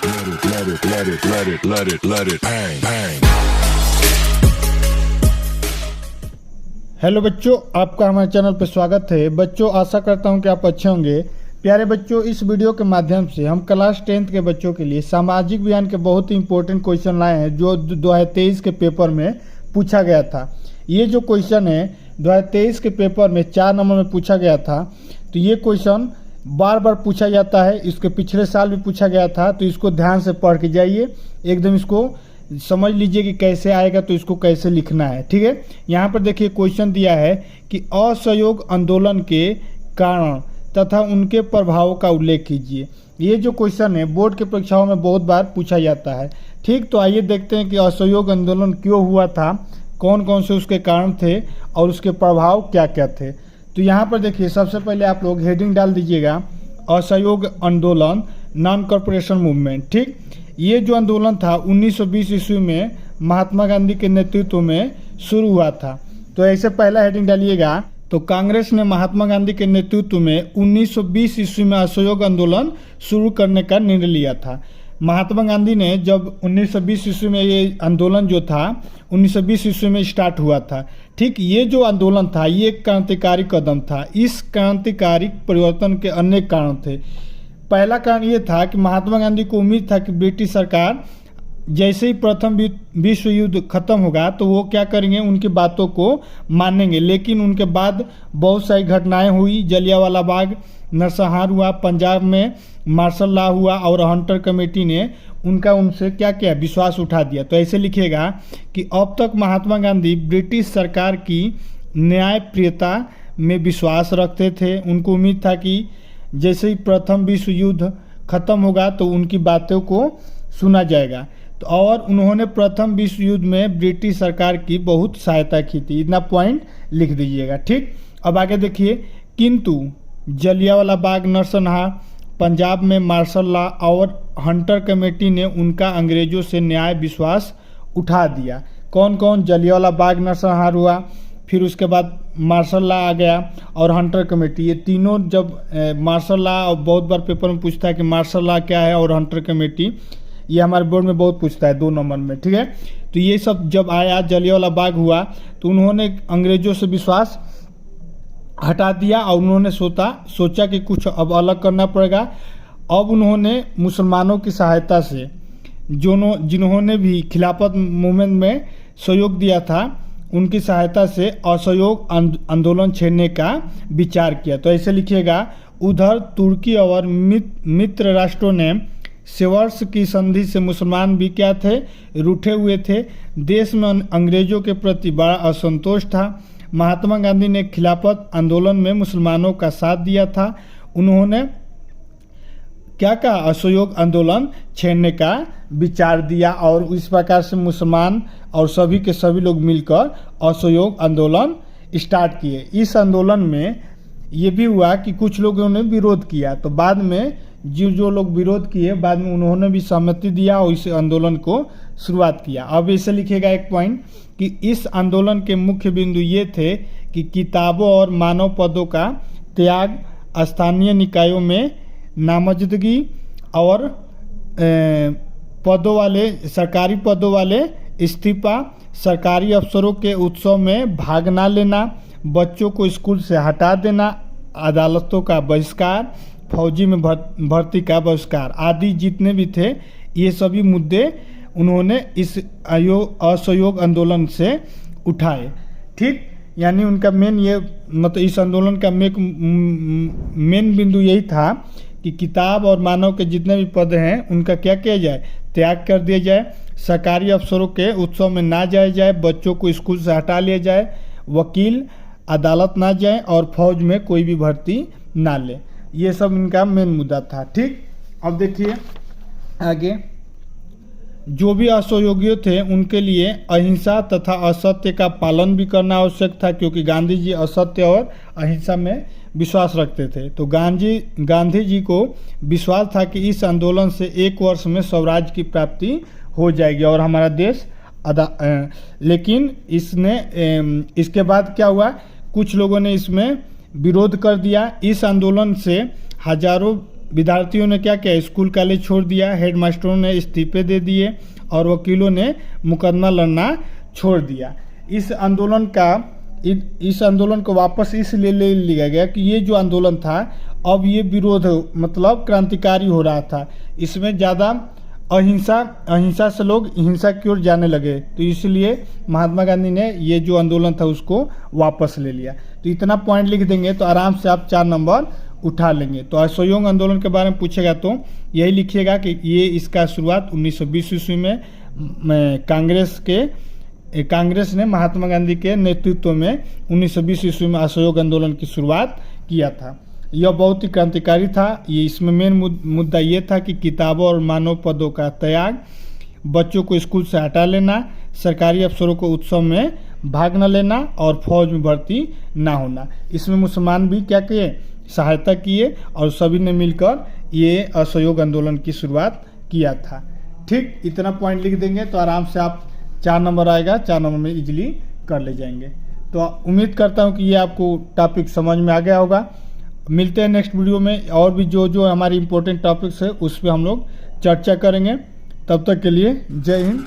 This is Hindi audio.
हेलो बच्चों, आपका हमारे चैनल पर स्वागत है। बच्चों, आशा करता हूं कि आप अच्छे होंगे। प्यारे बच्चों, इस वीडियो के माध्यम से हम क्लास 10th के बच्चों के लिए सामाजिक विज्ञान के बहुत ही इंपॉर्टेंट क्वेश्चन लाए हैं जो 2023 के पेपर में पूछा गया था। ये जो क्वेश्चन है 2023 के पेपर में 4 नंबर में पूछा गया था। तो ये क्वेश्चन बार बार पूछा जाता है, इसके पिछले साल भी पूछा गया था। तो इसको ध्यान से पढ़ के जाइए, एकदम इसको समझ लीजिए कि कैसे आएगा, तो इसको कैसे लिखना है। ठीक है, यहाँ पर देखिए क्वेश्चन दिया है कि असहयोग आंदोलन के कारण तथा उनके प्रभाव का उल्लेख कीजिए। ये जो क्वेश्चन है बोर्ड के परीक्षाओं में बहुत बार पूछा जाता है। ठीक, तो आइए देखते हैं कि असहयोग आंदोलन क्यों हुआ था, कौन कौन से उसके कारण थे और उसके प्रभाव क्या क्या थे। तो यहाँ पर देखिए, सबसे पहले आप लोग हेडिंग डाल दीजिएगा असहयोग आंदोलन नॉन कॉर्पोरेशन मूवमेंट। ठीक, ये जो आंदोलन था 1920 ईस्वी में महात्मा गांधी के नेतृत्व में शुरू हुआ था। तो ऐसे पहला हेडिंग डालिएगा। तो कांग्रेस ने महात्मा गांधी के नेतृत्व में 1920 ईस्वी में असहयोग आंदोलन शुरू करने का निर्णय लिया था। महात्मा गांधी ने जब 1920 ईस्वी में ये आंदोलन जो था 1920 ईस्वी में स्टार्ट हुआ था। ठीक, ये जो आंदोलन था ये एक क्रांतिकारी कदम था। इस क्रांतिकारी परिवर्तन के अनेक कारण थे। पहला कारण ये था कि महात्मा गांधी को उम्मीद था कि ब्रिटिश सरकार जैसे ही प्रथम विश्व युद्ध खत्म होगा तो वो क्या करेंगे, उनकी बातों को मानेंगे। लेकिन उनके बाद बहुत सारी घटनाएं हुई, जलियांवाला बाग नरसंहार हुआ, पंजाब में मार्शल लॉ हुआ और हंटर कमेटी ने उनसे क्या किया, विश्वास उठा दिया। तो ऐसे लिखिएगा कि अब तक महात्मा गांधी ब्रिटिश सरकार की न्यायप्रियता में विश्वास रखते थे। उनको उम्मीद था कि जैसे ही प्रथम विश्व युद्ध खत्म होगा तो उनकी बातों को सुना जाएगा। तो और उन्होंने प्रथम विश्व युद्ध में ब्रिटिश सरकार की बहुत सहायता की थी। इतना पॉइंट लिख दीजिएगा। ठीक, अब आगे देखिए, किंतु जलियांवाला बाग नरसंहार, पंजाब में मार्शल लॉ और हंटर कमेटी ने उनका अंग्रेजों से न्याय विश्वास उठा दिया। कौन कौन, जलियांवाला बाग नरसंहार हुआ, फिर उसके बाद मार्शल लॉ आ गया और हंटर कमेटी। ये तीनों जब मार्शल लॉ, बहुत बार पेपर में पूछता है कि मार्शल लॉ क्या है और हंटर कमेटी, ये हमारे बोर्ड में बहुत पूछता है 2 नंबर में। ठीक है, तो ये सब जब आया, जलियांवाला बाग हुआ तो उन्होंने अंग्रेजों से विश्वास हटा दिया और उन्होंने सोचा कि कुछ अब अलग करना पड़ेगा। अब उन्होंने मुसलमानों की सहायता से जिन्होंने भी खिलाफत मूवमेंट में सहयोग दिया था उनकी सहायता से असहयोग आंदोलन छेड़ने का विचार किया। तो ऐसे लिखिएगा, उधर तुर्की और मित्र राष्ट्रों ने सेवर्स की संधि से मुसलमान भी क्या थे, रूठे हुए थे। देश में अंग्रेजों के प्रति बड़ा असंतोष था। महात्मा गांधी ने खिलाफत आंदोलन में मुसलमानों का साथ दिया था। उन्होंने क्या कहा, असहयोग आंदोलन छेड़ने का विचार दिया और इस प्रकार से मुसलमान और सभी के सभी लोग मिलकर असहयोग आंदोलन स्टार्ट किए। इस आंदोलन में ये भी हुआ कि कुछ लोगों ने विरोध किया, तो बाद में जो लोग विरोध किए बाद में उन्होंने भी सहमति दिया और इस आंदोलन को शुरुआत किया। अब इसे लिखेगा एक पॉइंट कि इस आंदोलन के मुख्य बिंदु ये थे कि किताबों और मानव पदों का त्याग, स्थानीय निकायों में नामजदगी और सरकारी पदों वाले इस्तीफा, सरकारी अफसरों के उत्सव में भाग न लेना, बच्चों को स्कूल से हटा देना, अदालतों का बहिष्कार, फौजी में भर्ती का बहिष्कार आदि जितने भी थे, ये सभी मुद्दे उन्होंने इस असहयोग आंदोलन से उठाए। ठीक, यानी उनका मेन ये मतलब इस आंदोलन का मेन बिंदु यही था कि किताब और मानव के जितने भी पद हैं उनका क्या किया जाए, त्याग कर दिया जाए, सरकारी अफसरों के उत्सव में ना जाया जाए, बच्चों को स्कूल से हटा लिया जाए, वकील अदालत ना जाए और फौज में कोई भी भर्ती ना ले। ये सब इनका मेन मुद्दा था। ठीक, अब देखिए आगे, जो भी असहयोगी थे उनके लिए अहिंसा तथा असत्य का पालन भी करना आवश्यक था, क्योंकि गांधी जी असत्य और अहिंसा में विश्वास रखते थे। तो गांधी जी को विश्वास था कि इस आंदोलन से 1 वर्ष में स्वराज की प्राप्ति हो जाएगी और हमारा देश लेकिन इसके बाद क्या हुआ, कुछ लोगों ने इसमें विरोध कर दिया। इस आंदोलन से हजारों विद्यार्थियों ने क्या किया, स्कूल कॉलेज छोड़ दिया, हेड मास्टरों ने इस्तीफे दे दिए और वकीलों ने मुकदमा लड़ना छोड़ दिया। इस आंदोलन को वापस इसलिए ले लिया गया कि ये जो आंदोलन था अब ये विरोध मतलब क्रांतिकारी हो रहा था, इसमें ज़्यादा अहिंसा से लोग हिंसा की ओर जाने लगे, तो इसलिए महात्मा गांधी ने ये जो आंदोलन था उसको वापस ले लिया। तो इतना पॉइंट लिख देंगे तो आराम से आप 4 नंबर उठा लेंगे। तो असहयोग आंदोलन के बारे में पूछेगा तो यही लिखिएगा कि ये इसका शुरुआत 1920 ईस्वी में कांग्रेस ने महात्मा गांधी के नेतृत्व में 1920 ईस्वी में असहयोग आंदोलन की शुरुआत किया था। यह बहुत ही क्रांतिकारी था। ये इसमें मेन मुद्दा ये था कि किताबों और मानव पदों का त्याग, बच्चों को स्कूल से हटा लेना, सरकारी अफसरों को उत्सव में भाग न लेना और फौज में भर्ती ना होना। इसमें मुसलमान भी क्या किए, सहायता किए और सभी ने मिलकर ये असहयोग आंदोलन की शुरुआत किया था। ठीक, इतना पॉइंट लिख देंगे तो आराम से आप 4 नंबर आएगा, 4 नंबर में इजीली कर ले जाएंगे। तो उम्मीद करता हूँ कि ये आपको टॉपिक समझ में आ गया होगा। मिलते हैं नेक्स्ट वीडियो में, और भी जो हमारी इंपॉर्टेंट टॉपिक्स है उस पर हम लोग चर्चा करेंगे। तब तक के लिए जय हिंद।